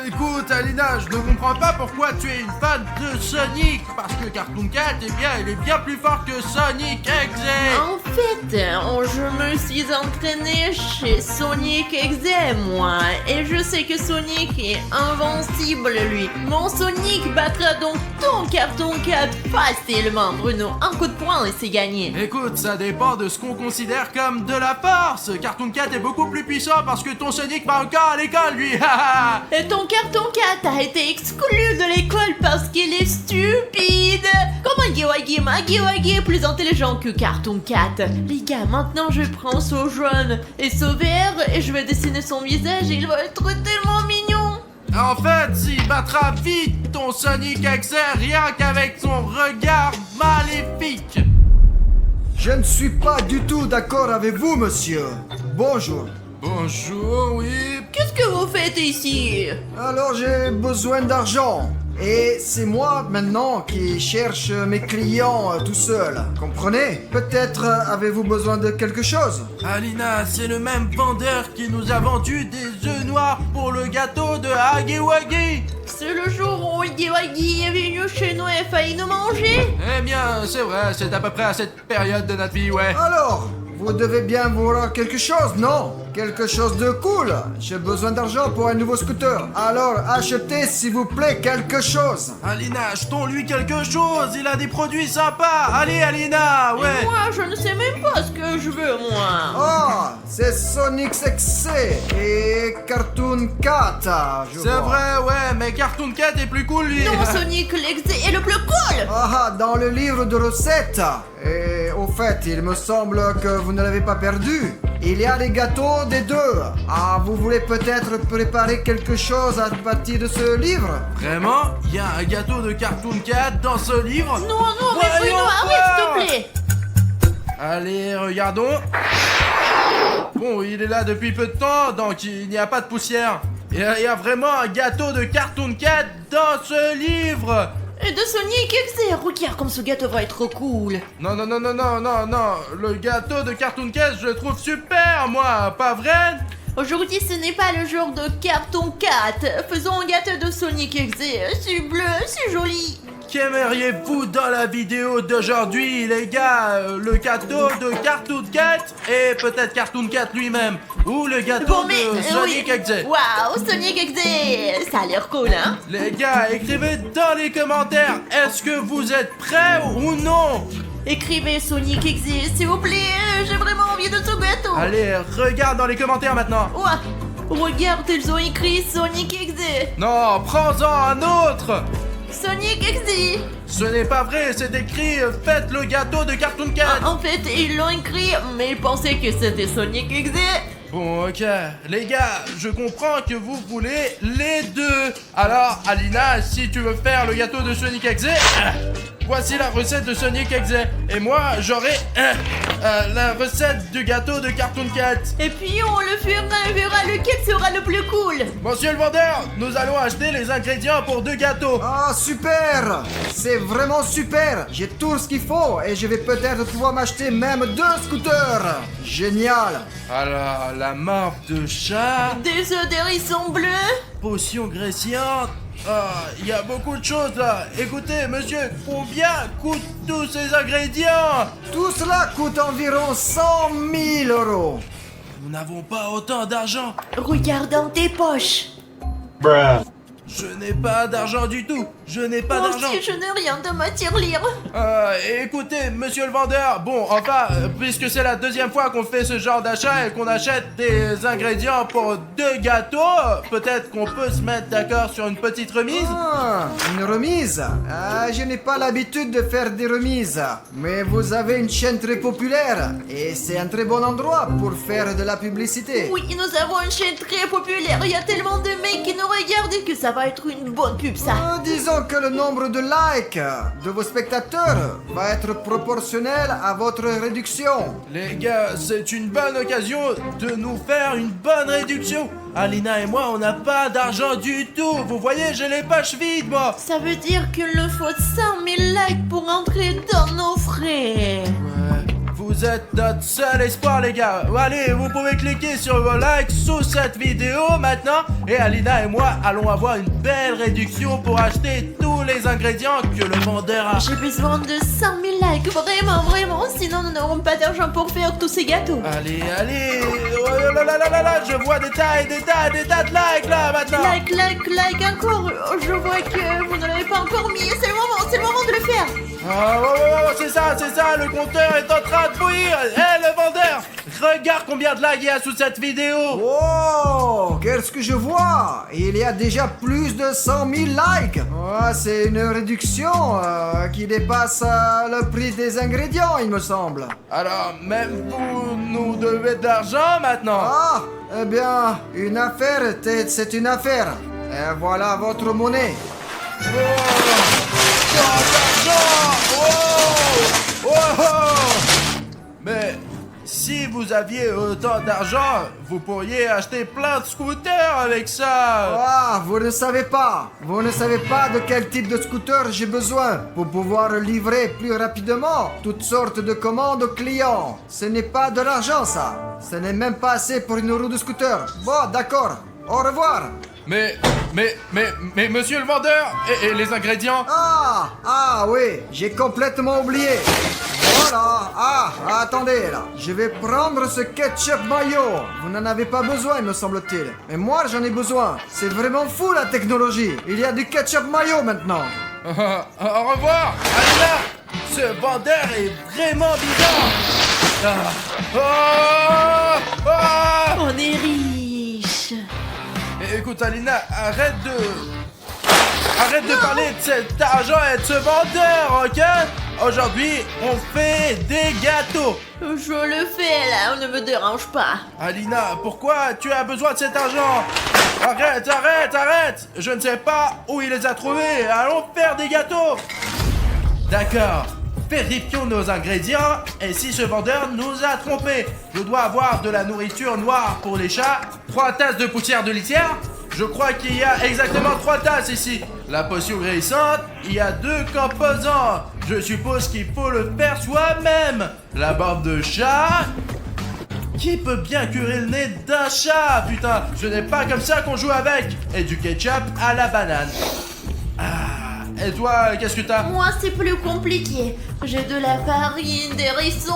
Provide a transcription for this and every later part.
Écoute, Alina, je ne comprends pas pourquoi tu es une fan de Sonic. Parce que Cartoon Cat, eh bien, il est bien plus fort que Sonic Exe. En fait, je me suis entraîné chez Sonic Exe, moi. Et je sais que Sonic est invincible, lui. Mon Sonic battra donc ton Cartoon Cat facilement, Bruno. Un coup de poing et c'est gagné. Écoute, ça dépend de ce qu'on considère comme de la force. Cartoon Cat est beaucoup plus puissant parce que ton Sonic va encore à l'école, lui. Et ton Cartoon Cat a été exclu de l'école parce qu'il est stupide. Comment Giwagi est plus intelligent que Cartoon Cat. Les gars, maintenant je prends ce jaune et ce vert et je vais dessiner son visage et il va être tellement mignon. En fait, il battra vite ton Sonic Exe rien qu'avec son regard maléfique. Je ne suis pas du tout d'accord avec vous, monsieur. Bonjour. Bonjour, oui. Qu'est-ce que vous faites ici? Alors j'ai besoin d'argent. Et c'est moi maintenant qui cherche mes clients tout seul. Comprenez? Peut-être avez-vous besoin de quelque chose? Alina, c'est le même vendeur qui nous a vendu des œufs noirs pour le gâteau de Hagiwagi. C'est le jour où Giwagi est venu chez nous et a failli nous manger. Eh bien, c'est vrai, c'est à peu près à cette période de notre vie, ouais. Alors, vous devez bien vouloir quelque chose, non? Quelque chose de cool. J'ai besoin d'argent pour un nouveau scooter. Alors, achetez s'il vous plaît quelque chose. Alina, achetons-lui quelque chose, il a des produits sympas. Allez, Alina, ouais. Moi, je ne sais même pas ce que je veux, moi. Ah, c'est Sonic Exe et Cartoon Cat, je C'est vois. vrai, ouais, mais Cartoon Cat est plus cool, lui. Non, Sonic l'Exe est le plus cool. Ah, dans le livre de recettes. Et au fait, il me semble que vous ne l'avez pas perdu. Il y a les gâteaux des deux. Ah, vous voulez peut-être préparer quelque chose à partir de ce livre? Vraiment? Il y a un gâteau de Cartoon Cat dans ce livre? Non, mais Voyons Bruno, arrête, s'il te plaît. Allez, regardons. Bon, il est là depuis peu de temps, donc il n'y a pas de poussière. Il y a vraiment un gâteau de Cartoon Cat dans ce livre. Et de Sonic Exe, regarde comme ce gâteau va être cool. Non, le gâteau de Cartoon Cat, je le trouve super, moi, pas vrai? Aujourd'hui, ce n'est pas le jour de Cartoon Cat. Faisons un gâteau de Sonic Exe. C'est bleu, c'est joli. Qu'aimeriez-vous dans la vidéo d'aujourd'hui, les gars? Le gâteau de Cartoon Cat et peut-être Cartoon Cat lui-même? Ou le gâteau de Sonic Exe? Waouh, Sonic Exe, ça a l'air cool, hein? Les gars, écrivez dans les commentaires, est-ce que vous êtes prêts ou non? Écrivez Sonic Exe, s'il vous plaît. J'ai vraiment envie de ce gâteau. Allez, regarde dans les commentaires maintenant. Ouah, regarde, ils ont écrit Sonic Exe. Non, prends-en un autre. Sonic Exe. Ce n'est pas vrai, c'est écrit faites le gâteau de Cartoon Cat. En fait, ils l'ont écrit, mais ils pensaient que c'était Sonic Exe. Bon, ok. Les gars, je comprends que vous voulez les deux. Alors, Alina, si tu veux faire le gâteau de Sonic Exe, voici la recette de Sonic Exe. Et moi, j'aurai la recette du gâteau de Cartoon Cat. Et puis on le fera et verra lequel sera le plus cool. Monsieur le vendeur, nous allons acheter les ingrédients pour 2 gâteaux. Ah, super! C'est vraiment super! J'ai tout ce qu'il faut et je vais peut-être pouvoir m'acheter même 2 scooters! Génial! Alors, la morve de chat, Des œufs d'hérisson bleu. potion graissante. Ah, il y a beaucoup de choses là. Écoutez, monsieur, combien coûtent tous ces ingrédients? Tout cela coûte environ 100 000 euros. Nous n'avons pas autant d'argent. Regarde dans tes poches. Je n'ai pas d'argent du tout. Je n'ai pas Moi d'argent. aussi, je n'ai rien de ma tirelire. Écoutez, monsieur le vendeur, bon, enfin, puisque c'est la deuxième fois qu'on fait ce genre d'achat et qu'on achète des ingrédients pour 2 gâteaux, peut-être qu'on peut se mettre d'accord sur une petite remise. Ah, une remise? Ah, je n'ai pas l'habitude de faire des remises. Mais vous avez une chaîne très populaire et c'est un très bon endroit pour faire de la publicité. Oui, nous avons une chaîne très populaire. Il y a tellement de mecs qui nous regardent que ça va être une bonne pub, ça. Disons que le nombre de likes de vos spectateurs va être proportionnel à votre réduction. Les gars, c'est une bonne occasion de nous faire une bonne réduction. Alina et moi, on n'a pas d'argent du tout. Vous voyez, j'ai les poches vides, moi. Ça veut dire qu'il nous faut 100 000 likes pour entrer dans nos frais. Ouais, vous vous êtes notre seul espoir, les gars. Allez, vous pouvez cliquer sur vos likes sous cette vidéo maintenant. Et Alina et moi allons avoir une belle réduction pour acheter tous les ingrédients que le vendeur a. J'ai besoin de 100 000 likes, vraiment, sinon nous n'aurons pas d'argent pour faire tous ces gâteaux. Allez, oh là, je vois des tas de likes là maintenant. Like encore. Je vois que vous ne l'avez pas encore mis. C'est le moment de le faire. Oh, c'est ça, le compteur est en train de bouillir. Hé, le vendeur, regarde combien de likes il y a sous cette vidéo. Oh, qu'est-ce que je vois? Il y a déjà plus de 100 000 likes. Oh, c'est une réduction qui dépasse le prix des ingrédients, il me semble. Alors, même vous nous devez de l'argent maintenant. Ah, eh bien, une affaire, c'est une affaire. Et voilà votre monnaie. Mais si vous aviez autant d'argent, vous pourriez acheter plein de scooters avec ça. Ah, vous ne savez pas de quel type de scooter j'ai besoin pour pouvoir livrer plus rapidement toutes sortes de commandes aux clients. Ce n'est pas de l'argent, ça. Ce n'est même pas assez pour une roue de scooter. Bon, d'accord. Au revoir. Mais monsieur le vendeur, et les ingrédients? Ah oui, j'ai complètement oublié. Voilà. Attendez là. Je vais prendre ce ketchup mayo. Vous n'en avez pas besoin, me semble-t-il. Mais moi, j'en ai besoin. C'est vraiment fou la technologie. Il y a du ketchup mayo maintenant. Au revoir, Alina. Ce vendeur est vraiment bizarre. On est riche. Écoute, Alina, arrête de parler de cet argent et de ce vendeur, ok? Aujourd'hui, on fait des gâteaux. Je le fais là, ne me dérange pas. Alina, pourquoi tu as besoin de cet argent? Arrête. Je ne sais pas où il les a trouvés. Allons faire des gâteaux. D'accord. Vérifions nos ingrédients et si ce vendeur nous a trompés. Je dois avoir de la nourriture noire pour les chats, 3 tasses de poussière de litière. Je crois qu'il y a exactement 3 tasses ici. La potion guérissante, il y a 2 composants. Je suppose qu'il faut le faire soi-même. La barbe de chat. Qui peut bien curer le nez d'un chat, putain? Ce n'est pas comme ça qu'on joue avec. Et du ketchup à la banane. Et toi, qu'est-ce que t'as? Moi, c'est plus compliqué. J'ai de la farine, des hérissons.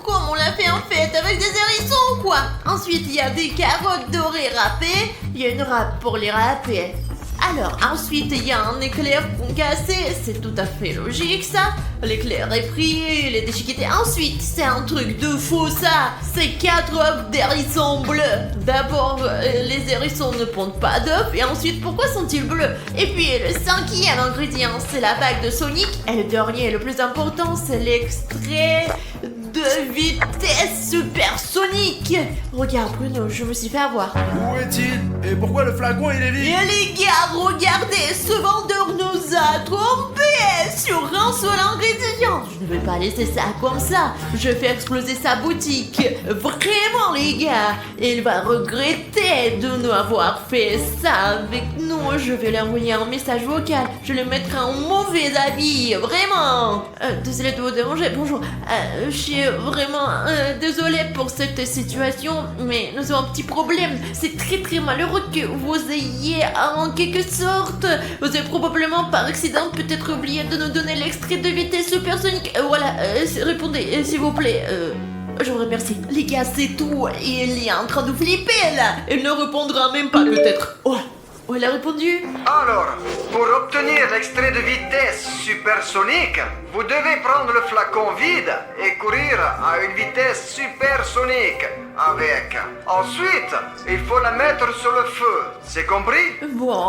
Comme on l'a fait en fait, avec des hérissons, quoi. Ensuite, il y a des carottes dorées râpées. Il y a une râpe pour les râper. Alors, ensuite, il y a un éclair concassé. C'est tout à fait logique, ça. L'éclair est pris, il est déchiqueté. Ensuite, c'est un truc de fou, ça. C'est 4 œufs d'hérissons bleus. D'abord, les hérissons ne pondent pas d'œufs. Et ensuite, pourquoi sont-ils bleus? Et puis, le 5e ingrédient, c'est la bague de Sonic. Et le dernier, le plus important, c'est l'extrait de vitesse supersonique. Regarde, Bruno, je me suis fait avoir. Où est-il? Et pourquoi le flacon il est vide? Et les gars, regardez, ce vendeur nous a trompés sur un seul ingrédient. Je ne vais pas laisser ça comme ça. Je fais exploser sa boutique. Vraiment, les gars. Il va regretter de nous avoir fait ça avec nous. Je vais lui envoyer un message vocal. Je le mettrai en mauvais habit. Vraiment. Désolé de vous déranger. Bonjour. Je suis vraiment désolée pour cette situation, mais nous avons un petit problème. C'est très malheureux que vous ayez en quelque sorte, vous avez probablement par accident peut-être oublié de nous donner l'extrait de vitesse supersonique. Voilà, répondez s'il vous plaît. Je vous remercie. Les gars, c'est tout. Il est en train de flipper là. Il ne répondra même pas peut-être. Oh, elle a répondu. Alors, pour obtenir l'extrait de vitesse supersonique, vous devez prendre le flacon vide et courir à une vitesse supersonique avec. Ensuite, il faut la mettre sur le feu. C'est compris? Bon,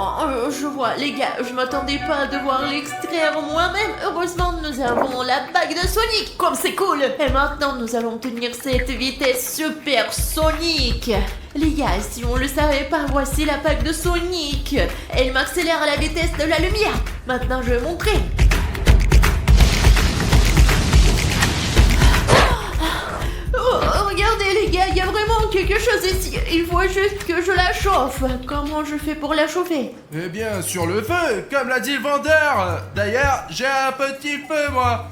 je vois. Les gars, je m'attendais pas à devoir l'extraire moi-même. Heureusement, nous avons la bague de Sonic. Comme c'est cool. Et maintenant, nous allons tenir cette vitesse supersonique. Les gars, si on le savait pas, voici la bague de Sonic. Elle m'accélère à la vitesse de la lumière. Maintenant, je vais montrer. Oh, regardez les gars, il y a vraiment quelque chose ici. Il faut juste que je la chauffe. Comment je fais pour la chauffer? Eh bien, sur le feu, comme l'a dit le vendeur. D'ailleurs, j'ai un petit feu, moi.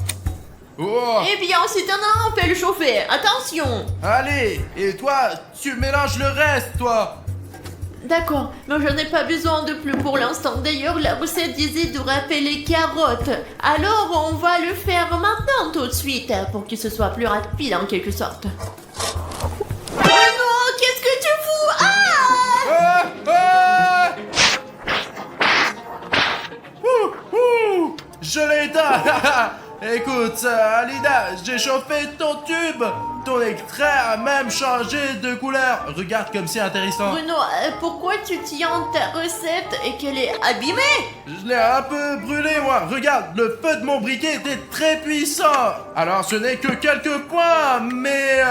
Oh. Eh bien, si t'en as un, fais-le chauffer. Attention. Allez, et toi, tu mélanges le reste, toi. D'accord, mais je n'ai pas besoin de plus pour l'instant. D'ailleurs, la recette disait de râper les carottes. Alors, on va le faire maintenant, tout de suite, pour que ce soit plus rapide en quelque sorte. Oh non, qu'est-ce que tu fous? Ah! Ah, je l'ai éteint. Écoute, Alina, j'ai chauffé ton tube. Ton extrait a même changé de couleur. Regarde comme c'est intéressant. Bruno, pourquoi tu tiens ta recette et qu'elle est abîmée? Je l'ai un peu brûlé, moi. Regarde, le feu de mon briquet était très puissant. Alors, ce n'est que quelques points, mais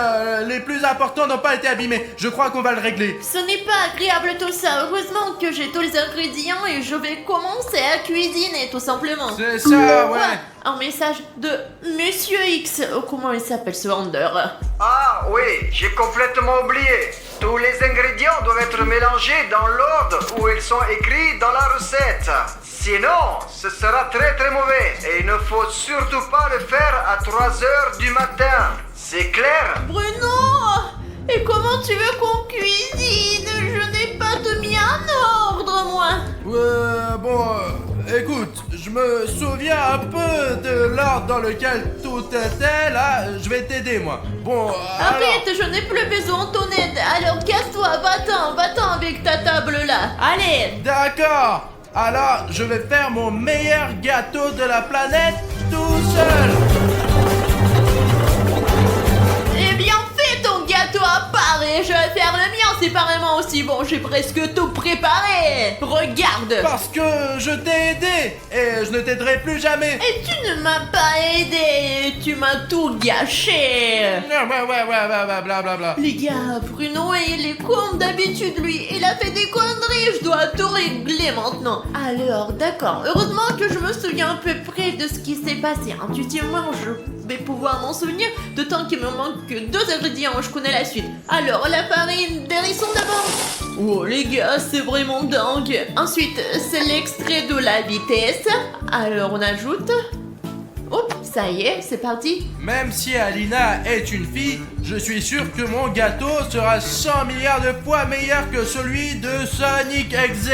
les plus importants n'ont pas été abîmés. Je crois qu'on va le régler. Ce n'est pas agréable tout ça. Heureusement que j'ai tous les ingrédients et je vais commencer à cuisiner, tout simplement. C'est ça, ouais. Un message de Monsieur X. Oh, comment il s'appelle ce vendeur? Ah oui, j'ai complètement oublié. Tous les ingrédients doivent être mélangés dans l'ordre où ils sont écrits dans la recette. Sinon, ce sera très très mauvais. Et il ne faut surtout pas le faire à 3 heures du matin. C'est clair? Bruno! Et comment tu veux qu'on cuisine? Je n'ai pas tout mis en ordre, moi. Bon, écoute, je me souviens un peu de l'ordre dans lequel tout était, là, je vais t'aider, moi. Bon, Arrête, je n'ai plus besoin de ton aide. Alors casse-toi, va-t'en avec ta table là. Allez! D'accord. Alors, je vais faire mon meilleur gâteau de la planète tout seul. Eh bien, fais ton gâteau à part et je vais faire le mien séparément aussi. Bon, j'ai presque tout préparé. Regarde. Parce que je t'ai aidé et je ne t'aiderai plus jamais. Et tu ne m'as pas aidé. Tu m'as tout gâché. Ouais, blablabla. Les gars, Bruno, il est comme d'habitude, lui. Il a fait des conneries. Je dois tout régler maintenant. Alors, d'accord. Heureusement que je me souviens à peu près de ce qui s'est passé. Intuitivement, je vais pouvoir m'en souvenir. D'autant qu'il me manque que 2 ingrédients. Je connais la suite. Alors, la farine d'hérisson d'abord. Oh, les gars, c'est vraiment dingue. Ensuite, c'est l'extrait de la vitesse. Alors, on ajoute... Hop, ça y est, c'est parti. Même si Alina est une fille, je suis sûr que mon gâteau sera 100 milliards de fois meilleur que celui de Sonic Exe.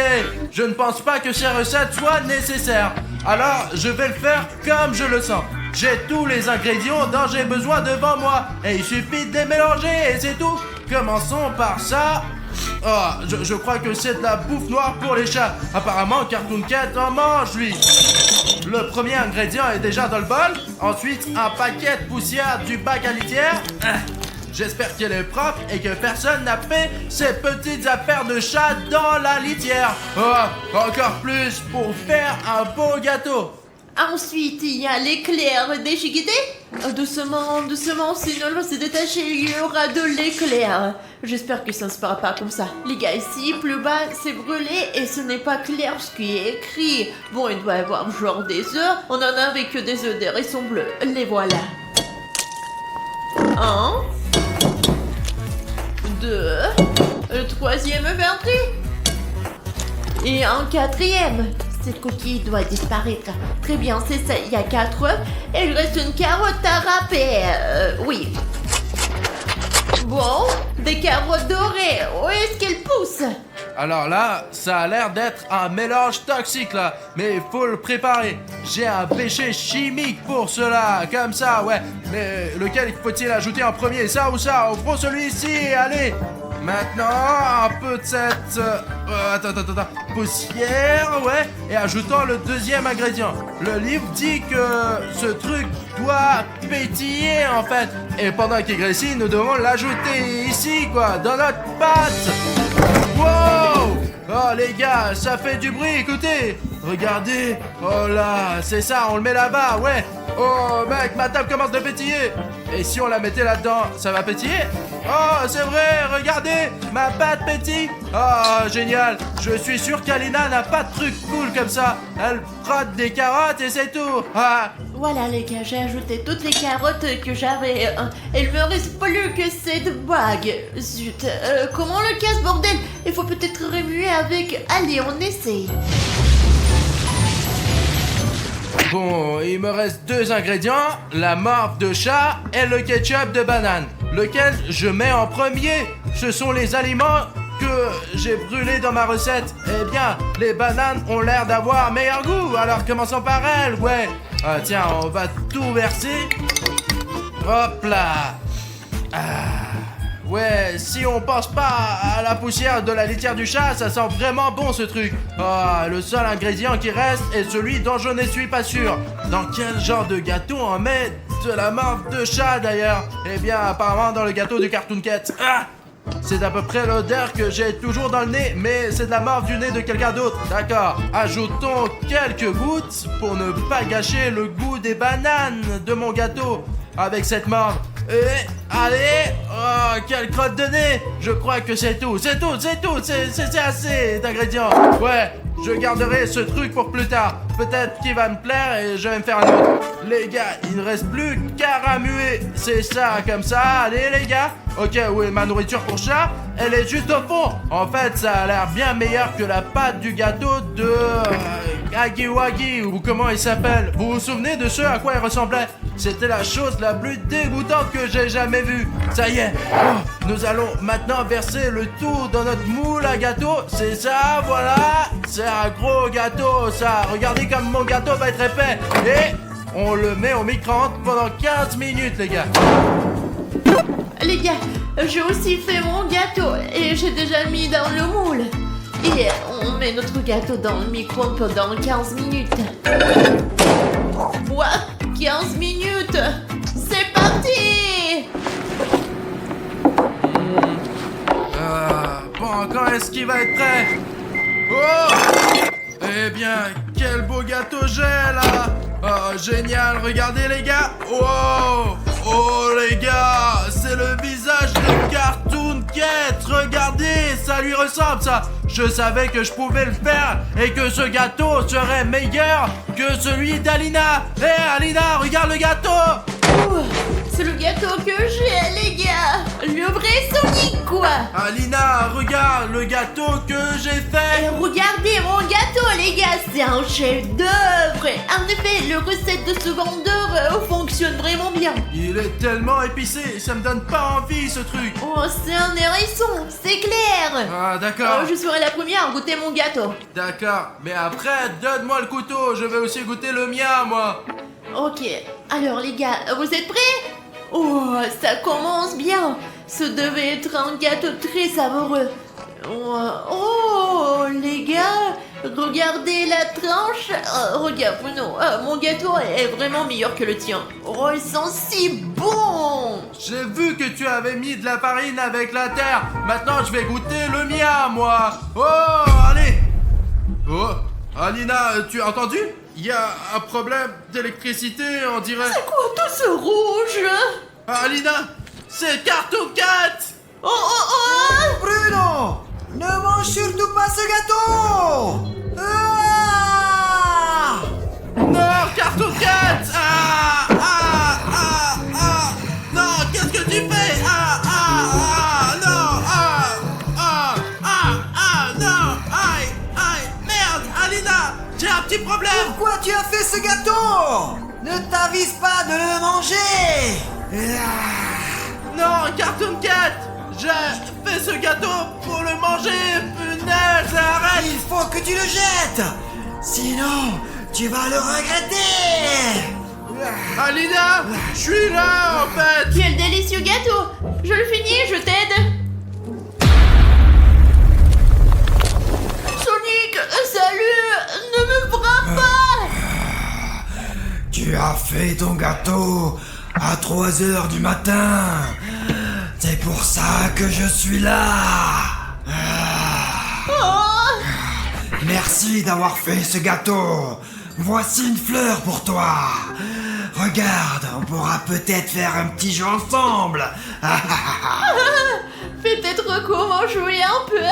Je ne pense pas que ces recettes soient nécessaires. Alors, je vais le faire comme je le sens. J'ai tous les ingrédients dont j'ai besoin devant moi. Et il suffit de les mélanger et c'est tout. Commençons par ça. Oh, je crois que c'est de la bouffe noire pour les chats. Apparemment, Cartoon Cat en mange, lui. Le premier ingrédient est déjà dans le bol. Ensuite, un paquet de poussière du bac à litière. J'espère qu'elle est propre et que personne n'a fait ces petites affaires de chat dans la litière. Oh, encore plus pour faire un beau gâteau. Ensuite, il y a l'éclair déchiqueté. Doucement, sinon elle va se détacher, il y aura de l'éclair. J'espère que ça ne se fera pas comme ça. Les gars, ici, plus bas, c'est brûlé et ce n'est pas clair ce qui est écrit. Bon, il doit y avoir genre des œufs. On en a avec des œufs d'hérisson bleu. Les voilà. 1, 2, le troisième vertu. Et un quatrième. Cette coquille doit disparaître. Très bien, c'est ça. Il y a 4 œufs. Et il reste une carotte à râper. Oui. Bon, des carottes dorées. Où est-ce qu'elles poussent? Alors là, ça a l'air d'être un mélange toxique là, mais il faut le préparer. J'ai un péché chimique pour cela, comme ça, ouais. Mais lequel faut-il ajouter en premier, ça ou ça? On prend celui-ci, allez. Maintenant, un peu de cette... attends, poussière, ouais. Et ajoutons le deuxième ingrédient. Le livre dit que ce truc doit pétiller, en fait. Et pendant qu'il grésille, nous devons l'ajouter ici, quoi, dans notre pâte. Wow! Oh, les gars, ça fait du bruit, écoutez. Regardez. Oh là, c'est ça, on le met là-bas, ouais. Oh, mec, ma table commence de pétiller. Et si on la mettait là-dedans, ça va pétiller? Oh, c'est vrai, regardez, ma pâte pétille. Oh, génial. Je suis sûr qu'Alina n'a pas de truc cool comme ça. Elle frotte des carottes et c'est tout. Ah. Voilà les gars, j'ai ajouté toutes les carottes que j'avais. Il me reste plus que cette bague. Zut, comment on le casse, bordel? Il faut peut-être remuer avec... Allez, on essaye. Bon, il me reste 2 ingrédients, la morve de chat et le ketchup de banane. Lequel je mets en premier? Ce sont les aliments que j'ai brûlés dans ma recette. Eh bien, les bananes ont l'air d'avoir meilleur goût, alors commençons par elles, ouais. Ah, tiens, on va tout verser. Hop là. Ouais, si on pense pas à la poussière de la litière du chat, ça sent vraiment bon ce truc. Ah, le seul ingrédient qui reste est celui dont je ne suis pas sûr. Dans quel genre de gâteau on met de la morve de chat d'ailleurs? Eh bien, apparemment dans le gâteau du Cartoon Cat. Ah! C'est à peu près l'odeur que j'ai toujours dans le nez, mais c'est de la morve du nez de quelqu'un d'autre. D'accord, ajoutons quelques gouttes pour ne pas gâcher le goût des bananes de mon gâteau avec cette morve. Et allez, oh, quelle crotte de nez. Je crois que c'est tout, c'est assez d'ingrédients. Ouais, je garderai ce truc pour plus tard. Peut-être qu'il va me plaire et je vais me faire un autre. Les gars, il ne reste plus qu'à ramuer. C'est ça, comme ça, allez les gars. Ok, oui, ma nourriture pour chat, elle est juste au fond. En fait, ça a l'air bien meilleur que la pâte du gâteau de Agiwagi, ou comment il s'appelle. Vous vous souvenez de ce à quoi il ressemblait? C'était la chose la plus dégoûtante que j'ai jamais vue. Ça y est, nous allons maintenant verser le tout dans notre moule à gâteau. C'est ça, voilà. C'est un gros gâteau, ça. Regardez comme mon gâteau va être épais. Et on le met au micro-ondes pendant 15 minutes, les gars. Les gars, j'ai aussi fait mon gâteau et j'ai déjà mis dans le moule. Et on met notre gâteau dans le micro-ondes pendant 15 minutes. Quoi? 15 minutes? C'est parti! Bon, quand est-ce qu'il va être prêt? Oh! Eh bien, quel beau gâteau j'ai là! Oh, génial, regardez les gars! Wow! Oh les gars, c'est le visage de Cartoon Cat! Regardez, ça lui ressemble ça! Je savais que je pouvais le faire et que ce gâteau serait meilleur que celui d'Alina! Hé Alina, regarde le gâteau! Oh, c'est le gâteau que j'ai, les gars! Le vrai Sonic, quoi! Alina, regarde le gâteau que j'ai fait! Et regardez mon gâteau, les gars! C'est un chef-d'œuvre! En effet, le recette de ce vendeur fonctionne vraiment bien! Il est tellement épicé, ça me donne pas envie ce truc! Oh, c'est un hérisson, c'est clair! Ah, d'accord! Je serai la première à goûter mon gâteau! D'accord, mais après, donne-moi le couteau, je vais aussi goûter le mien, moi! Ok, alors les gars, vous êtes prêts? Oh, ça commence bien. Ce devait être un gâteau très savoureux. Oh, les gars, regardez la tranche. Regarde, Bruno, mon gâteau est vraiment meilleur que le tien. Oh, il sent si bon. J'ai vu que tu avais mis de la farine avec la terre. Maintenant, je vais goûter le mien, moi. Oh, allez. Oh, Alina, tu as entendu? Il y a un problème d'électricité, on dirait. C'est quoi tout ce rouge? Alina, c'est Cartoon Cat. Oh. Bruno, ne mange surtout pas ce gâteau. Ah! Non, Cartoon Cat. Non, qu'est-ce que tu fais? Non, aïe, merde, Alina, j'ai un petit problème. Pourquoi tu as fait ce gâteau? Ne t'avise pas de le manger. Non, Cartoon Cat, j'ai fait ce gâteau pour le manger. Punaise, arrête. Il faut que tu le jettes. Sinon, tu vas le regretter. Alina, je suis là en fait. Quel délicieux gâteau. Je le finis, je t'aide. Sonic, salut. Ne me frappe pas. Tu as fait ton gâteau à 3h du matin. C'est pour ça que je suis là. Oh. Merci d'avoir fait ce gâteau. Voici une fleur pour toi. Regarde, on pourra peut-être faire un petit jeu ensemble. Peut-être comment jouer un peu.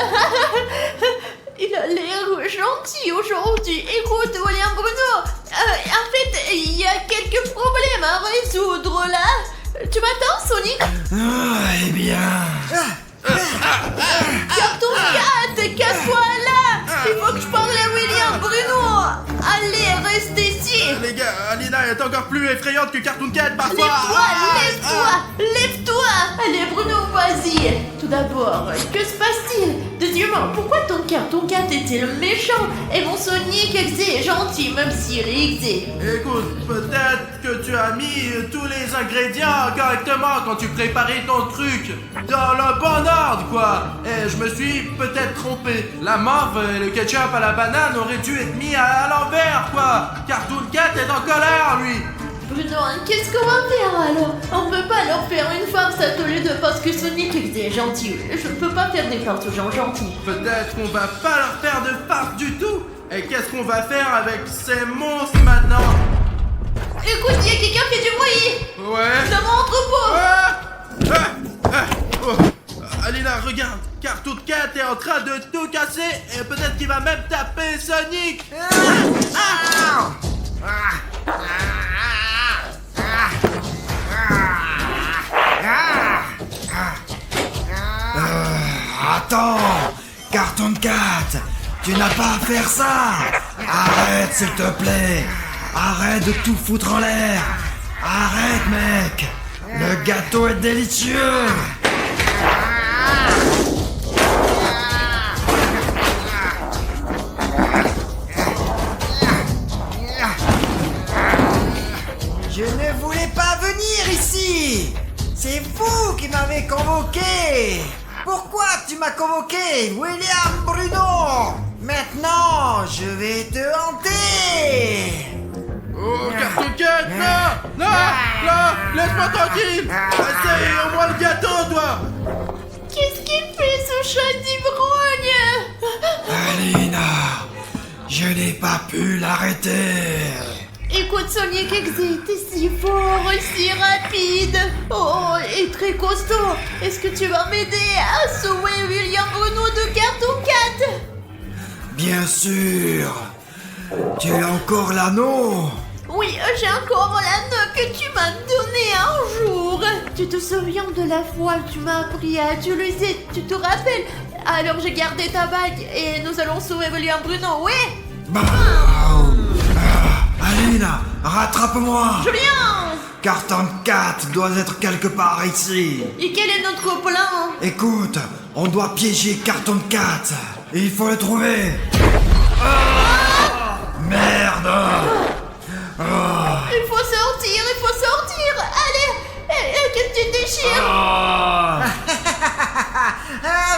Il a l'air gentil aujourd'hui. Écoute, William Bruno, en fait, il y a quelques problèmes à résoudre là. Tu m'attends, Sonic? Eh bien... Cartoon Cat, casse-toi là. Il faut que je parle à William Bruno. Allez, reste ici. Les gars, Alina est encore plus effrayante que Cartoon Cat parfois. Lève-toi. Allez, Bruno, vas-y. Tout d'abord, que se passe-t-il? Deuxièmement, pourquoi ton Cat est-il méchant et mon Sonic est gentil, même s'il est exé? Écoute, peut-être que tu as mis tous les ingrédients correctement quand tu préparais ton truc dans le bon ordre, quoi. Et je me suis peut-être trompé. La morve et le ketchup à la banane auraient dû être mis à l'envers, quoi. Cartoon Cat est en colère, lui. Bruno, qu'est-ce qu'on va faire alors? On peut pas leur faire une farce à tous les deux parce que Sonic est gentil. Je ne peux pas faire des farces aux gens gentils. Peut-être qu'on va pas leur faire de farce du tout. Et qu'est-ce qu'on va faire avec ces monstres maintenant? Écoute, il y a quelqu'un qui fait du bruit Ouais. dans mon entrepôt. Alina, regarde, Cartoon Cat est en train de tout casser et peut-être qu'il va même taper Sonic. Attends, Cartoon Cat, tu n'as pas à faire ça. Arrête, s'il te plaît. Arrête de tout foutre en l'air. Arrête, mec. Le gâteau est délicieux. Je ne voulais pas venir ici. C'est vous qui m'avez convoqué. Pourquoi tu m'as convoqué, William Bruno? Maintenant, je vais te hanter. Oh, Cartoon Cat, non, laisse-moi tranquille. Essaye au moins le gâteau, toi. Qu'est-ce qu'il fait ce chat d'ivrogne? Alina, je n'ai pas pu l'arrêter. Écoute, Sonic Exé, t'es si fort et si rapide. Oh, et très costaud. Est-ce que tu vas m'aider à sauver William Bruno de Cartoon Cat? Bien sûr. Tu as encore l'anneau? Oui, j'ai encore l'anneau que tu m'as donné un jour. Tu te souviens de la fois où tu m'as appris à utiliser, tu te rappelles? Alors j'ai gardé ta bague et nous allons sauver William Bruno, oui? Alina, rattrape-moi. Je viens. Cartoon Cat doit être quelque part ici. Et quel est notre plan? Écoute, on doit piéger Cartoon Cat. Il faut le trouver. Merde. Il faut sortir. Allez, qu'est-ce que tu déchires?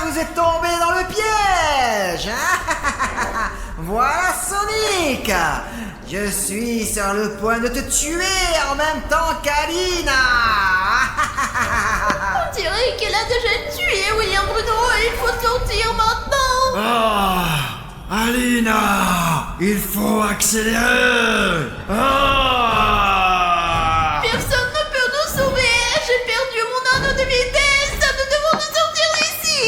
Vous êtes tombé dans le piège. Voilà Sonic. Je suis sur le point de te tuer en même temps qu'Alina. On dirait qu'elle a déjà tué William Bruno et il faut sortir maintenant. Alina, il faut accélérer. Personne ne peut nous sauver. J'ai perdu mon anneau de vitesse. Nous devons nous sortir d'ici.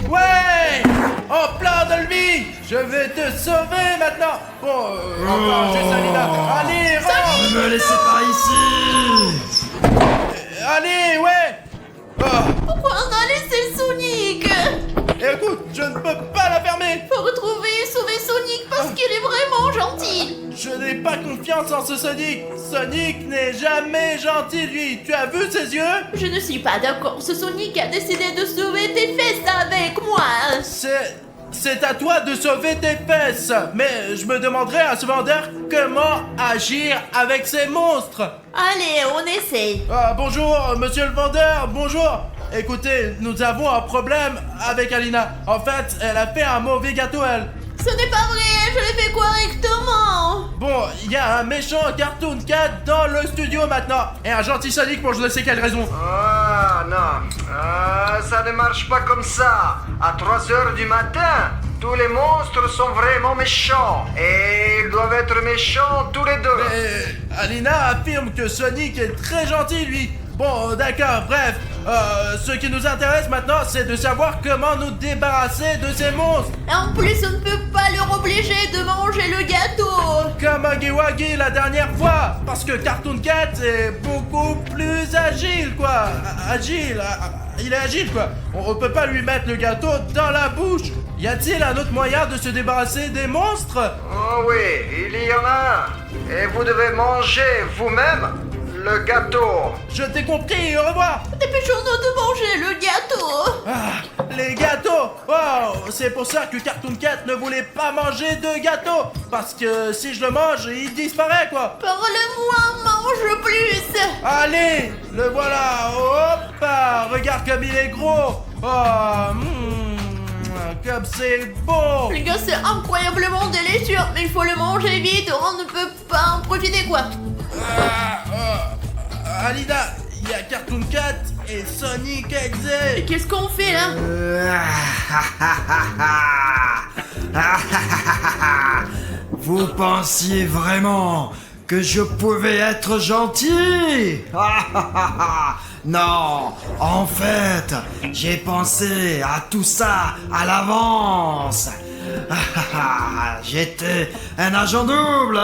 Ouais, en plein de lui. Je vais te sauver maintenant. Bon, encore chez Alina. Allez, rentre. Ne me laissez pas ici. Allez, ouais. Pourquoi on a laissé Sonic? Écoute, je ne peux pas la fermer. Faut retrouver et sauver Sonic parce qu'il est vraiment gentil. Je n'ai pas confiance en ce Sonic. Sonic n'est jamais gentil, lui. Tu as vu ses yeux? Je ne suis pas d'accord. Ce Sonic a décidé de sauver tes fesses avec moi. C'est à toi de sauver tes fesses. Mais je me demanderais à ce vendeur comment agir avec ces monstres. Allez, on essaye. Bonjour, monsieur le vendeur, bonjour. Écoutez, nous avons un problème avec Alina. En fait, elle a fait un mauvais gâteau, elle. Ce n'est pas vrai, je l'ai fait correctement. Bon, il y a un méchant Cartoon Cat dans le studio maintenant. Et un gentil Sonic pour je ne sais quelle raison. Non. Ça ne marche pas comme ça. À 3h du matin, tous les monstres sont vraiment méchants. Et ils doivent être méchants tous les deux. Mais Alina affirme que Sonic est très gentil, lui. Bon, d'accord, bref. Ce qui nous intéresse maintenant, c'est de savoir comment nous débarrasser de ces monstres. Et en plus, on ne peut pas leur obliger de manger le gâteau. Comme Huggy Wuggy la dernière fois. Parce que Cartoon Cat est beaucoup plus agile, quoi. Agile. il est agile quoi. On peut pas lui mettre le gâteau dans la bouche. Y a-t-il un autre moyen de se débarrasser des monstres? Oh oui, il y en a un. Et vous devez manger vous-même le gâteau. Je t'ai compris, au revoir. Dépêchons-nous de manger le gâteau. Ah, les gâteaux. Wow, c'est pour ça que Cartoon Cat ne voulait pas manger de gâteau. Parce que si je le mange, il disparaît quoi. Parle-moi, mange plus. Allez, le voilà. Hop, regarde comme il est gros. Oh, comme c'est bon. Les gars, c'est incroyablement délicieux, mais il faut le manger vite, on ne peut pas en profiter quoi. Alina, il y a Cartoon Cat et Sonic Et Exe. qu'est-ce qu'on fait là? Vous pensiez vraiment que je pouvais être gentil? Non, en fait, j'ai pensé à tout ça à l'avance. J'étais un agent double.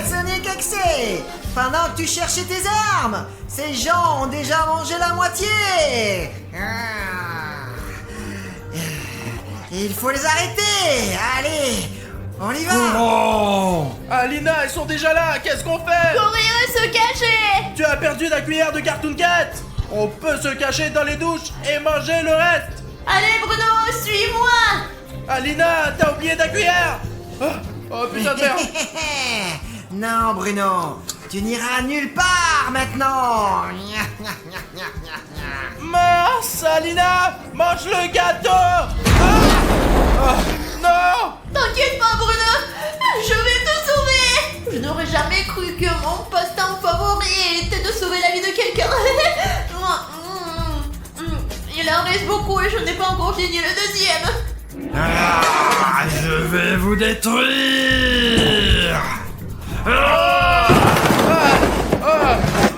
Sonic Exe, pendant que tu cherchais tes armes, ces gens ont déjà mangé la moitié. Il faut les arrêter. Allez, on y va. Alina, ils sont déjà là. Qu'est-ce qu'on fait? Courir et se cacher. Tu as perdu la cuillère de Cartoon Cat. On peut se cacher dans les douches et manger le reste. Allez Bruno, suis-moi. Alina, t'as oublié ta cuillère. Oh putain de merde. Non, Bruno, tu n'iras nulle part maintenant. Mince, Alina, mange le gâteau. Non. T'inquiète pas Bruno, je vais te sauver. Je n'aurais jamais cru que mon passe-temps favori était de sauver la vie de quelqu'un. Il en reste beaucoup et je n'ai pas encore fini le deuxième. Je vais vous détruire.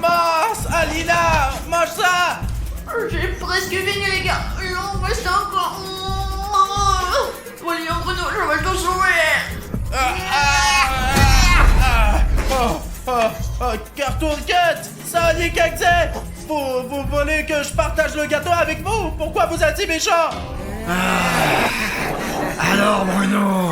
Mince, Alina, mange ça. J'ai presque fini les gars, il en reste encore. Voyons Bruno, je vais te sauver. Cartoon Cat, Sonic Exe, vous voulez que je partage le gâteau avec vous? Pourquoi vous êtes si méchant? Alors Bruno,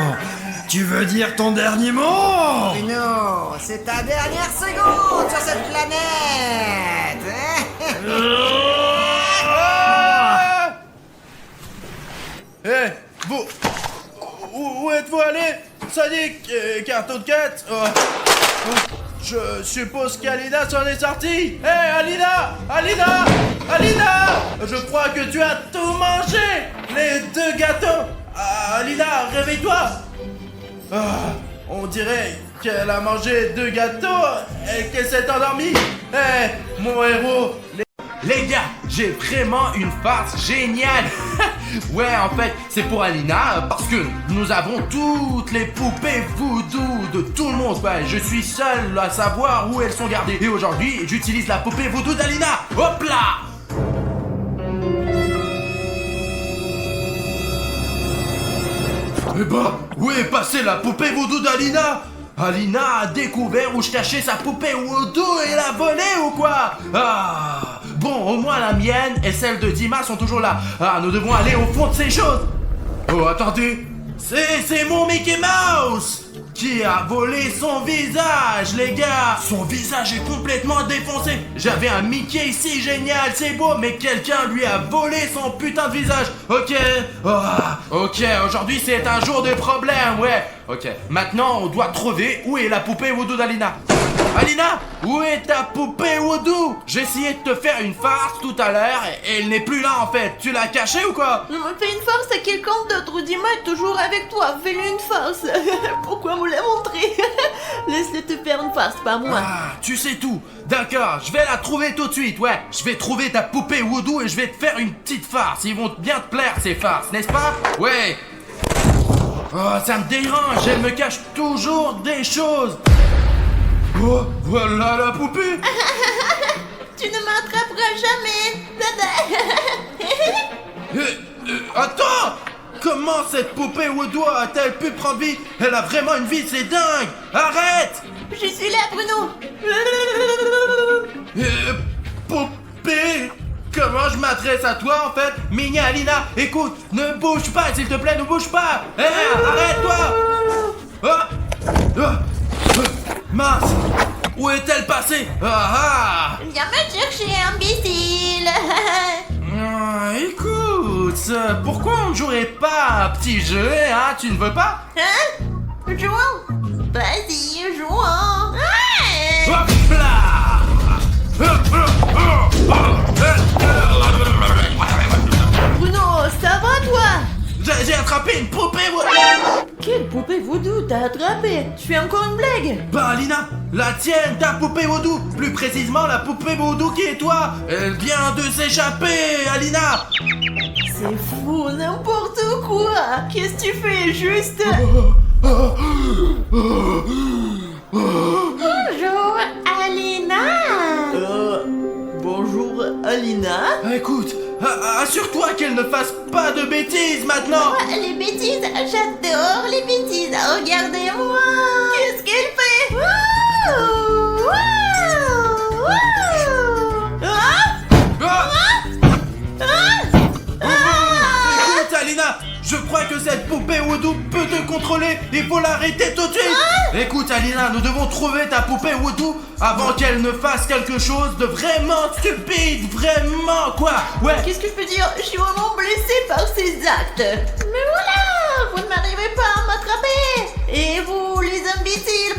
tu veux dire ton dernier mot? Bruno, c'est ta dernière seconde sur cette planète. Vous... Où êtes-vous allé? Sonic, Cartoon Cat? Je suppose qu'Alina s'en est sortie. Alina! Alina! Alina! Je crois que tu as tout mangé! Les deux gâteaux! Alina, réveille-toi! On dirait qu'elle a mangé deux gâteaux et qu'elle s'est endormie. Mon héros! Les gars, j'ai vraiment une farce géniale. Ouais, en fait, c'est pour Alina parce que nous avons toutes les poupées voodoo de tout le monde. Ouais, je suis seul à savoir où elles sont gardées. Et aujourd'hui, j'utilise la poupée voodoo d'Alina. Hop là! Eh ben, où est passée la poupée voodoo d'Alina? Alina a découvert où je cachais sa poupée voodoo et l'a volée ou quoi? Bon, au moins la mienne et celle de Dima sont toujours là. Nous devons aller au fond de ces choses. Oh, attendez. C'est mon Mickey Mouse qui a volé son visage, les gars. Son visage est complètement défoncé. J'avais un Mickey ici, génial, c'est beau, mais quelqu'un lui a volé son putain de visage. Ok. Ok, aujourd'hui c'est un jour de problème, ouais. Ok, maintenant on doit trouver où est la poupée voodoo d'Alina. Alina, où est ta poupée voodoo? J'ai essayé de te faire une farce tout à l'heure et elle n'est plus là en fait. Tu l'as cachée ou quoi? Je me fais une farce à quelqu'un d'autre. Dima est toujours avec toi. Fais-lui une farce. Pourquoi me la montrer? Laisse-le te faire une farce, pas moi. Tu sais tout. D'accord, je vais la trouver tout de suite. Ouais, je vais trouver ta poupée voodoo et je vais te faire une petite farce. Ils vont bien te plaire ces farces, n'est-ce pas? Ouais. Oh, ça me dérange. Elle me cache toujours des choses. Oh, voilà la poupée. Tu ne m'attraperas jamais. Attends. Comment cette poupée voodoo a-t-elle pu prendre vie? Elle a vraiment une vie, c'est dingue. Arrête. Je suis là, Bruno. Poupée B. Comment je m'adresse à toi en fait? Mini Alina, écoute, ne bouge pas s'il te plaît, ne bouge pas. Arrête-toi. Mince, où est-elle passée? Viens me chercher, imbécile. Écoute, pourquoi on ne jouerait pas un petit jeu, hein? Tu ne veux pas? Hein? Jouons. Vas-y, jouons. Ouais. Hop là! Bruno, ça va toi? J'ai attrapé une poupée vaudou. Quelle poupée vaudou t'as attrapé? Tu fais encore une blague? Bah Alina, la tienne, ta poupée vaudou. Plus précisément, la poupée vaudou qui est toi. Elle vient de s'échapper, Alina. C'est fou, n'importe quoi. Qu'est-ce que tu fais juste? Bonjour, Alina. Bonjour, Alina. Écoute, assure-toi qu'elle ne fasse pas de bêtises maintenant. Les bêtises, j'adore les bêtises. Regardez-moi. Qu'est-ce qu'elle fait? Écoute, Alina, je crois que cette poupée Woodoo peut te contrôler. Il faut l'arrêter tout de suite. Écoute, Alina, nous devons trouver ta poupée Woodoo avant qu'elle ne fasse quelque chose de vraiment stupide. Vraiment, quoi. Ouais. Qu'est-ce que je peux dire? Je suis vraiment blessée par ces actes. Mais voilà, vous ne m'arrivez pas à m'attraper. Et vous, les imbéciles,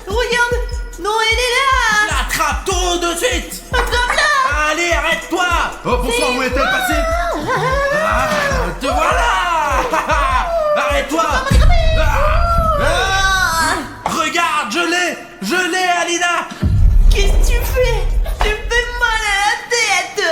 regarde. Non, elle est là. L'attrape tout de suite. Attrape-la. Allez, arrête-toi. Oh, bonsoir, où est-elle passée? Te voilà. Arrête-toi. Regarde, je l'ai, Alina. Qu'est-ce que tu fais? Tu me fais mal à la tête.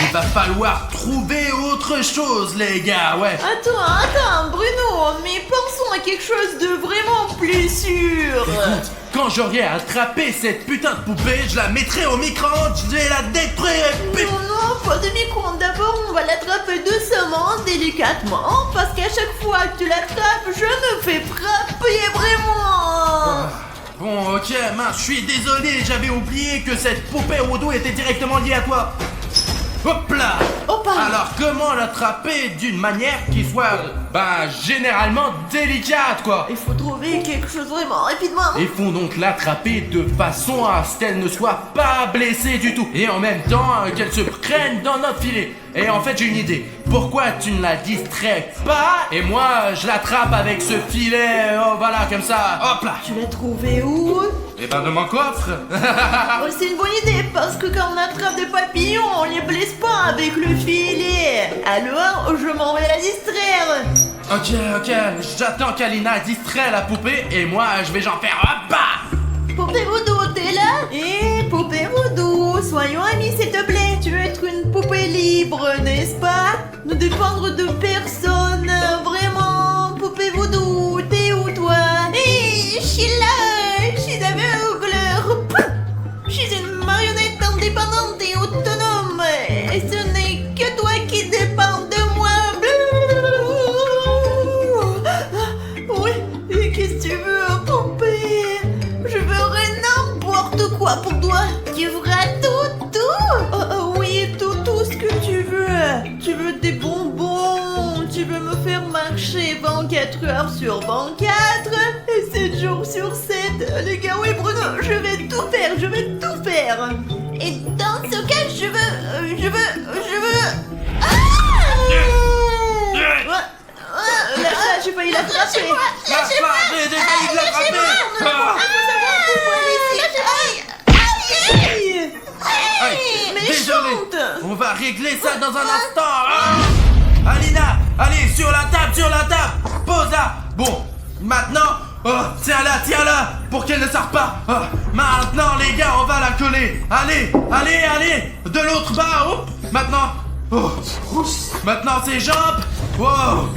Il va falloir trouver autre chose, les gars, ouais. Attends, Bruno, mais pensons à quelque chose de vraiment plus sûr. Écoute, quand j'aurai attrapé cette putain de poupée, je la mettrai au micro-ondes, je vais la détruire. Non, pas de micro-ondes. D'abord, on va l'attraper doucement, délicatement, parce qu'à chaque fois que tu l'attrapes, je me fais frapper vraiment. Bon, ok, mince, je suis désolé, j'avais oublié que cette poupée Woodoo était directement liée à toi. Hop là. Hop. Alors, comment l'attraper d'une manière qui soit, généralement délicate, quoi? Il faut trouver quelque chose vraiment rapidement. Il faut donc l'attraper de façon à ce qu'elle ne soit pas blessée du tout. Et en même temps, qu'elle se prenne dans notre filet. Et en fait, j'ai une idée. Pourquoi tu ne la distrais pas? Et moi, je l'attrape avec ce filet, oh voilà, comme ça. Hop là. Tu l'as trouvé où? Eh ben, de mon coffre. Oh, c'est une bonne idée, parce que quand on attrape des papillons, on les blesse pas avec le filet. Alors, je m'en vais la distraire. Ok, j'attends qu'Alina distrait la poupée et moi je vais j'en faire hop bah. Poupée Voodoo, t'es là? Poupée Voodoo, soyons amis s'il te plaît. Tu veux être une poupée libre, n'est-ce pas? Ne dépendre de personne, vraiment. Poupée Voodoo, t'es où toi? Je suis là, je suis aveugle. Je suis une marionnette indépendante et autonome. Et ce n'est que toi qui dépends de moi. Oui, et qu'est-ce que tu veux, poupée? Je ferai n'importe quoi pour toi. Tu feras tout. Oui, tout ce que tu veux. Tu veux des bonbons. Tu veux me faire marcher 24 heures sur 24 et 7 jours sur 7. Les gars, oui, Bruno, je vais tout faire. Et dans ce cas, je veux... Là, j'ai failli l'attraper. Lâche-moi, j'ai failli te l'attraper. Désolé, on va régler ça dans un instant. Alina, allez, sur la table, pose là. Bon, maintenant, tiens-la, pour qu'elle ne sorte pas. Maintenant, les gars, on va la coller. Allez, de l'autre bas, hop. Maintenant, maintenant ses jambes. Wow.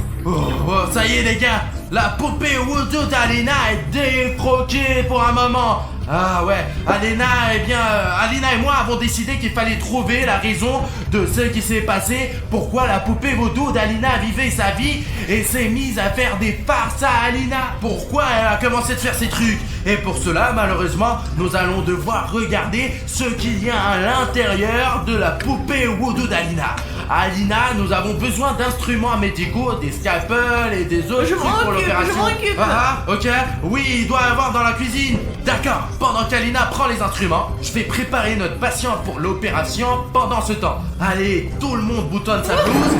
Ça y est, les gars, la poupée Woodoo d'Alina est défroquée pour un moment. Ah ouais, Alina et moi avons décidé qu'il fallait trouver la raison de ce qui s'est passé, pourquoi la poupée vaudou d'Alina vivait sa vie et s'est mise à faire des farces à Alina. Pourquoi elle a commencé de faire ces trucs. Et pour cela, malheureusement, nous allons devoir regarder ce qu'il y a à l'intérieur de la poupée vaudou d'Alina. Alina, nous avons besoin d'instruments médicaux, des scalpels et des autres trucs pour l'opération. Je m'en occupe. Ah, ok. Oui, il doit y avoir dans la cuisine. D'accord. Pendant qu'Alina prend les instruments, je vais préparer notre patiente pour l'opération pendant ce temps. Allez, tout le monde boutonne sa blouse.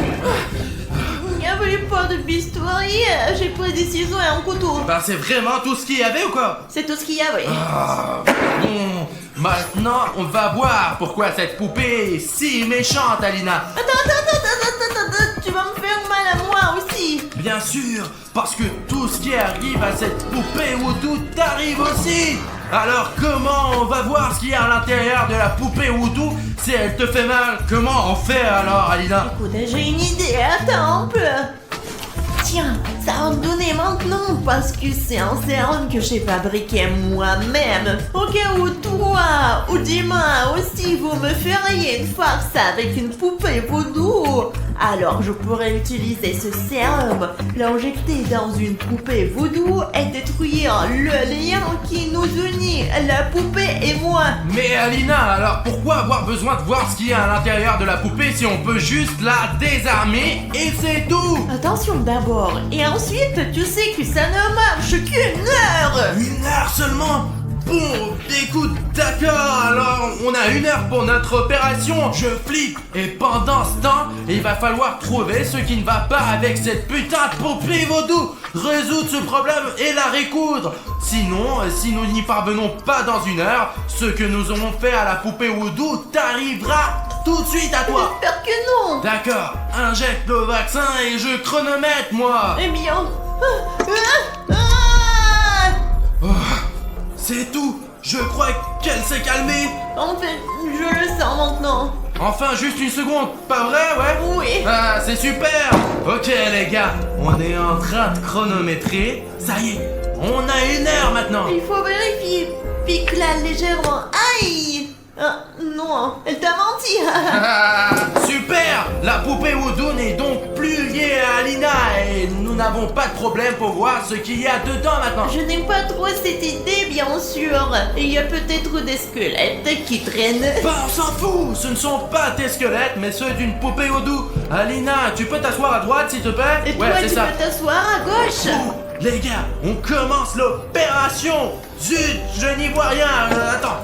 Il n'y avait pas de bistouri, j'ai pris des ciseaux et un couteau. Ben, c'est vraiment tout ce qu'il y avait ou quoi? C'est tout ce qu'il y avait. Ah, bon. Maintenant, on va voir pourquoi cette poupée est si méchante, Alina. Attends, tu vas me faire mal à moi aussi. Bien sûr, parce que tout ce qui arrive à cette poupée Voodoo t'arrive aussi. Alors comment on va voir ce qu'il y a à l'intérieur de la poupée Voodoo si elle te fait mal? Comment on fait alors, Alina? Écoute, j'ai une idée, attends un peu. Tiens, ça va me donner maintenant parce que c'est un sérum que j'ai fabriqué moi-même. Au cas où toi ou Dima aussi vous me feriez une farce avec une poupée vaudou, alors je pourrais utiliser ce sérum, l'injecter dans une poupée vaudou et détruire le lien qui nous unit, la poupée et moi. Mais Alina, alors pourquoi avoir besoin de voir ce qu'il y a à l'intérieur de la poupée si on peut juste la désarmer et c'est tout? Attention d'abord, et ensuite tu sais que ça ne marche qu'une heure. Une heure seulement? Bon, écoute, d'accord, alors on a 1 heure pour notre opération, je flippe. Et pendant ce temps, il va falloir trouver ce qui ne va pas avec cette putain de poupée vaudou, résoudre ce problème et la récoudre. Sinon, si nous n'y parvenons pas dans 1 heure, ce que nous aurons fait à la poupée vaudou t'arrivera tout de suite à toi. J'espère que non. D'accord, injecte le vaccin et je chronomètre moi. Eh bien... C'est tout. Je crois qu'elle s'est calmée. En fait, je le sens maintenant. Enfin, juste 1 seconde, pas vrai, ouais? Oui. Ah, c'est super. Ok, les gars, on est en train de chronométrer. Ça y est, on a 1 heure maintenant. Il faut vérifier. Pique-la légèrement. Aïe. Ah, non, elle t'a menti. Ah, super. La poupée Voodoo n'est donc plus liée à Alina et nous n'avons pas de problème pour voir ce qu'il y a dedans maintenant. Je n'aime pas trop cette idée, bien sûr. Il y a peut-être des squelettes qui traînent. Bah, on s'en fout. Ce ne sont pas tes squelettes, mais ceux d'une poupée Voodoo. Alina, tu peux t'asseoir à droite, s'il te plaît? Et toi, tu peux t'asseoir à gauche. Bon, les gars, on commence l'opération. Zut, je n'y vois rien. Attends.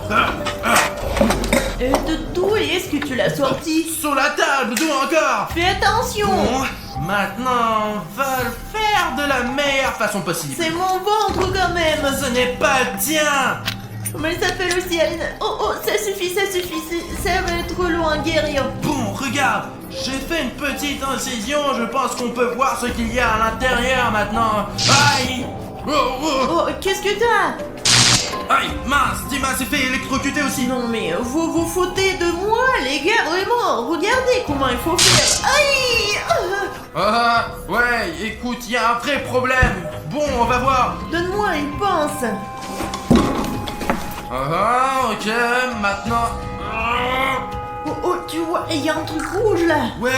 De d'où est-ce que tu l'as sorti? Sous la table, d'où encore? Fais attention. Bon, maintenant, on va le faire de la meilleure façon possible. C'est mon ventre quand même. Ce n'est pas le tien. Comment elle s'appelle aussi, Alina? Oh, ça suffit. Ça va être long à guérir. Bon, regarde, j'ai fait une petite incision. Je pense qu'on peut voir ce qu'il y a à l'intérieur maintenant. Aïe. Oh, qu'est-ce que t'as? Aïe, mince, Dima s'est fait électrocuter aussi. Non mais vous vous foutez de moi, les gars, vraiment. Regardez comment il faut faire. Aïe. Ah, ouais, écoute, il y a un vrai problème. Bon, on va voir. Donne-moi une pince. Ah, ok, maintenant... Oh, tu vois, il y a un truc rouge là. Ouais,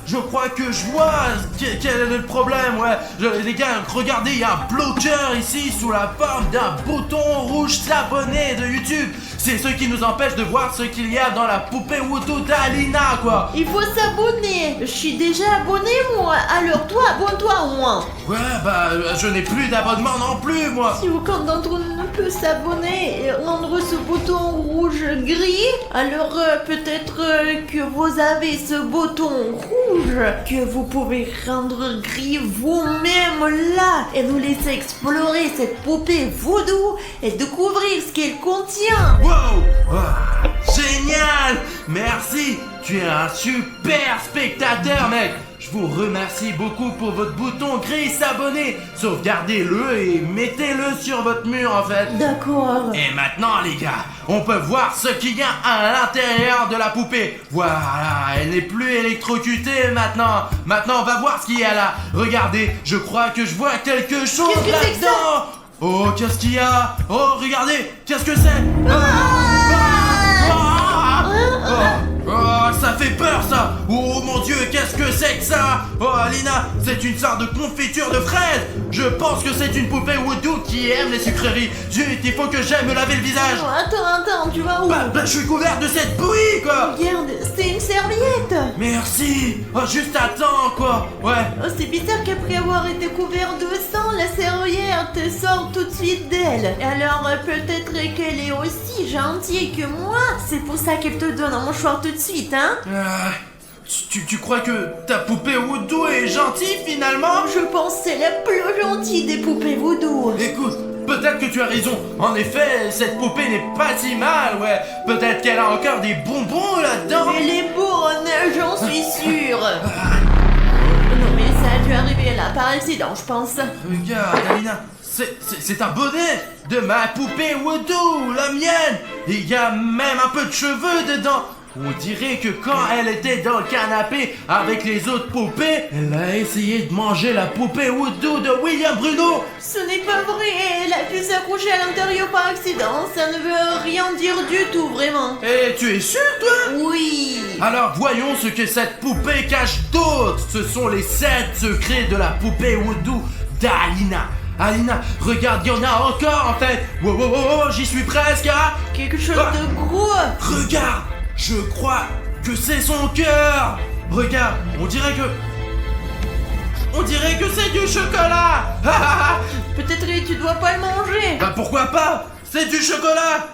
je crois que je vois quel est le problème, ouais. Les gars, regardez, il y a un bloqueur ici sous la forme d'un bouton rouge s'abonner de YouTube. C'est ce qui nous empêche de voir ce qu'il y a dans la poupée Voodoo d'Alina, quoi. Il faut s'abonner. Je suis déjà abonné moi. Alors toi, abonne-toi au moins. Ouais, bah, je n'ai plus d'abonnement non plus, moi. Si aucun d'entre nous ne peut s'abonner et rendre ce bouton rouge-gris, alors peut-être que vous avez ce bouton rouge que vous pouvez rendre gris vous-même là et nous laisser explorer cette poupée Voodoo et découvrir ce qu'elle contient. Wow, génial. Merci, tu es un super spectateur, mec. Je vous remercie beaucoup pour votre bouton gris s'abonner. Sauvegardez-le et mettez-le sur votre mur en fait. D'accord. Et maintenant les gars, on peut voir ce qu'il y a à l'intérieur de la poupée. Voilà, elle n'est plus électrocutée maintenant. Maintenant on va voir ce qu'il y a là. Regardez, je crois que je vois quelque chose Qu'est-ce que c'est que ça? là-dedans. Oh, qu'est-ce qu'il y a? Oh, regardez, qu'est-ce que c'est? Oh, ça fait peur ça! Oh mon dieu, qu'est-ce que c'est que ça? Oh Alina, c'est une sorte de confiture de fraises! Je pense que c'est une poupée Woodoo qui aime les sucreries! Zut, il faut que j'aille me laver le visage! Oh, attends, tu vas où? Bah, je suis couvert de cette bouillie quoi! Regarde, c'est une serviette! Merci! Oh, juste à temps quoi! Ouais! Oh, c'est bizarre qu'après avoir été couvert de sang, la serviette sort tout de suite d'elle. Alors, peut-être qu'elle est aussi gentille que moi. C'est pour ça qu'elle te donne un mouchoir tout de suite, hein? Tu crois que ta poupée Woodoo est gentille finalement? Je pense que c'est la plus gentille des poupées voodoo. Écoute, peut-être que tu as raison. En effet, cette poupée n'est pas si mal, ouais. Peut-être qu'elle a encore des bonbons là-dedans. Elle est bonne, j'en suis sûre. Non mais ça a dû arriver là par accident, je pense. Regarde, Alina, c'est un bonnet de ma poupée Woodoo, la mienne. Il y a même un peu de cheveux dedans. On dirait que quand elle était dans le canapé avec les autres poupées, elle a essayé de manger la poupée Woodoo de William Bruno. Ce n'est pas vrai, elle a pu s'accrocher à l'intérieur par accident, ça ne veut rien dire du tout, vraiment. Et tu es sûr, toi? Oui. Alors voyons ce que cette poupée cache d'autre. Ce sont les 7 secrets de la poupée Woodoo d'Alina. Alina, regarde, il y en a encore en fait. Wow, j'y suis presque, hein. Quelque chose de gros. Regarde, je crois que c'est son cœur. Regarde, on dirait que c'est du chocolat. Peut-être que tu dois pas le manger. Bah pourquoi pas? C'est du chocolat.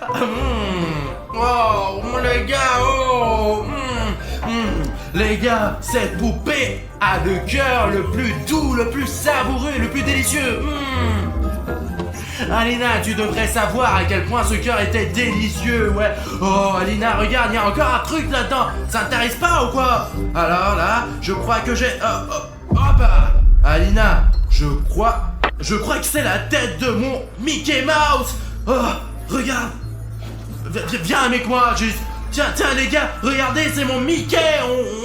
Oh, les gars, oh. Les gars, cette poupée a le cœur le plus doux, le plus savoureux, le plus délicieux. Alina, tu devrais savoir à quel point ce cœur était délicieux, ouais. Oh, Alina, regarde, il y a encore un truc là-dedans. Ça t'intéresse pas ou quoi? Alors là, je crois que j'ai... Alina, je crois que c'est la tête de mon Mickey Mouse. Oh, regarde. Viens avec moi, juste. Tiens, les gars, regardez, c'est mon Mickey.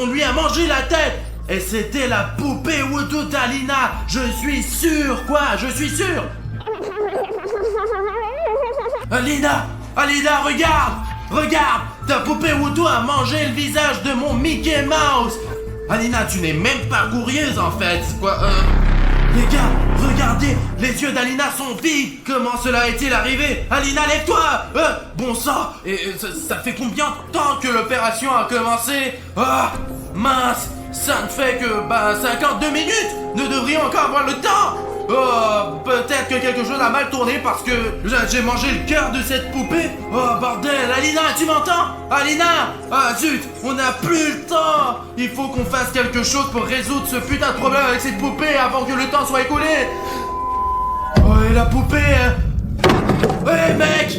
On lui a mangé la tête. Et c'était la poupée Woodoo d'Alina. Je suis sûr, quoi, je suis sûr. Alina, regarde, ta poupée Woodoo a mangé le visage de mon Mickey Mouse. Alina, tu n'es même pas curieuse en fait, quoi. Les gars, regardez, les yeux d'Alina sont vides. Comment cela est-il arrivé? Alina, lève-toi. Bon sang. Et ça fait combien de temps que l'opération a commencé? Ah, mince, ça ne fait que 52 minutes. Nous devrions encore avoir le temps. Oh, peut-être que quelque chose a mal tourné parce que j'ai mangé le cœur de cette poupée. Oh, bordel, Alina, tu m'entends? Alina! Ah, zut, on n'a plus le temps. Il faut qu'on fasse quelque chose pour résoudre ce putain de problème avec cette poupée avant que le temps soit écoulé. Oh, et la poupée, hein? Hey, mec!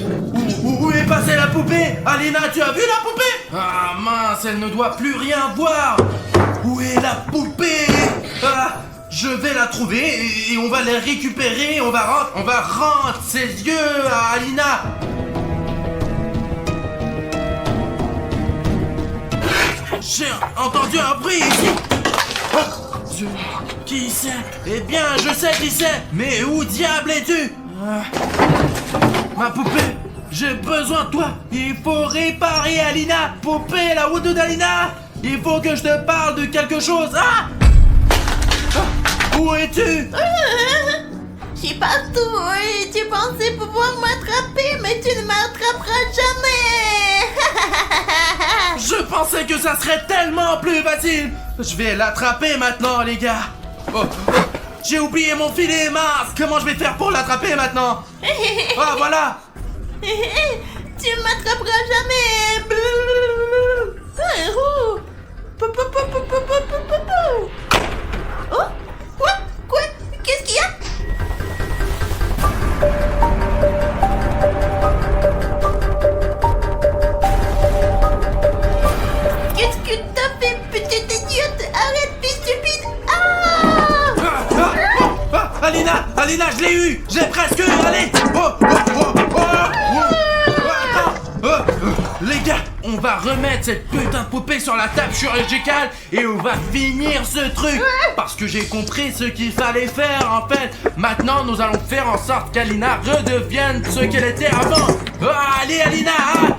Où est passée la poupée? Alina, tu as vu la poupée? Ah, mince, elle ne doit plus rien voir. Où est la poupée? Je vais la trouver et on va la récupérer. On va rendre ses yeux à Alina. J'ai entendu un bruit ici. Qui c'est? Eh bien, je sais qui c'est. Mais où diable es-tu? Ma poupée, j'ai besoin de toi. Il faut réparer Alina. Poupée, la Woodoo d'Alina. Il faut que je te parle de quelque chose. Où es-tu? Je suis partout et tu pensais pouvoir m'attraper, mais tu ne m'attraperas jamais. Je pensais que ça serait tellement plus facile. Je vais l'attraper maintenant, les gars. J'ai oublié mon filet, mince. Comment je vais faire pour l'attraper maintenant? Ah, voilà. Tu ne m'attraperas jamais. Oh, quoi? Qu'est-ce qu'il y a? Qu'est-ce que t'as fait, petite idiote? Arrête, fille stupide! Alina, je l'ai eu. J'ai presque eu, allez. Les gars, on on va remettre cette putain de poupée sur la table chirurgicale et on va finir ce truc. Parce que j'ai compris ce qu'il fallait faire en fait. Maintenant, nous allons faire en sorte qu'Alina redevienne ce qu'elle était avant. Allez, Alina, hein.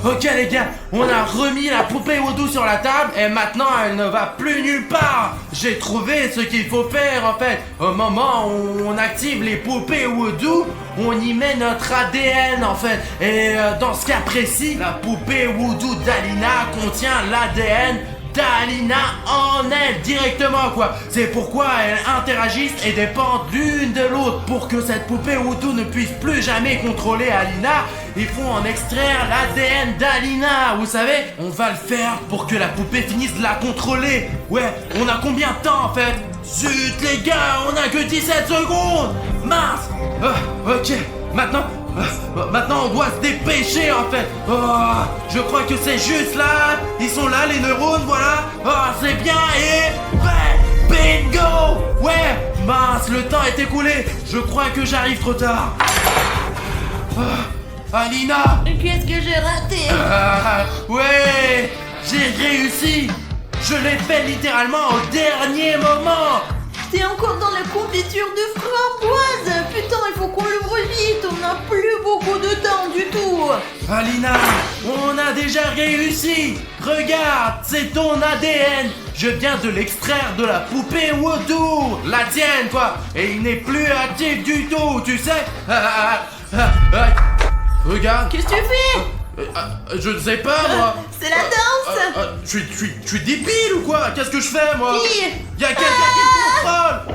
Ok les gars, on a remis la poupée Voodoo sur la table et maintenant elle ne va plus nulle part. J'ai trouvé ce qu'il faut faire en fait. Au moment où on active les poupées Voodoo, on y met notre ADN en fait. Et dans ce cas précis, la poupée Voodoo d'Alina contient l'ADN d'Alina en elle directement quoi. C'est pourquoi elles interagissent et dépendent l'une de l'autre. Pour que cette poupée Voodoo ne puisse plus jamais contrôler Alina, il faut en extraire l'ADN d'Alina. Vous savez, on va le faire pour que la poupée finisse de la contrôler. Ouais, on a combien de temps en fait? Zut les gars, on a que 17 secondes. Mince. Ok, maintenant on doit se dépêcher en fait. Je crois que c'est juste là. Ils sont là les neurones, voilà. C'est bien et... Bingo. Ouais, mince, le temps est écoulé. Je crois que j'arrive trop tard. Alina. Qu'est-ce que j'ai raté? Ouais, j'ai réussi. Je l'ai fait littéralement au dernier moment. T'es encore dans la confiture de framboise. Putain, il faut qu'on l'ouvre vite. On n'a plus beaucoup de temps du tout. Alina, on a déjà réussi. Regarde, c'est ton ADN. Je viens de l'extraire de la poupée Voodoo. La tienne, quoi. Et il n'est plus actif du tout, tu sais. Regarde. Qu'est-ce que tu fais? Je ne sais pas, moi. C'est la danse. Je suis débile ou quoi? Qu'est-ce que je fais, moi? Qui? Y'a quelqu'un qui me contrôle.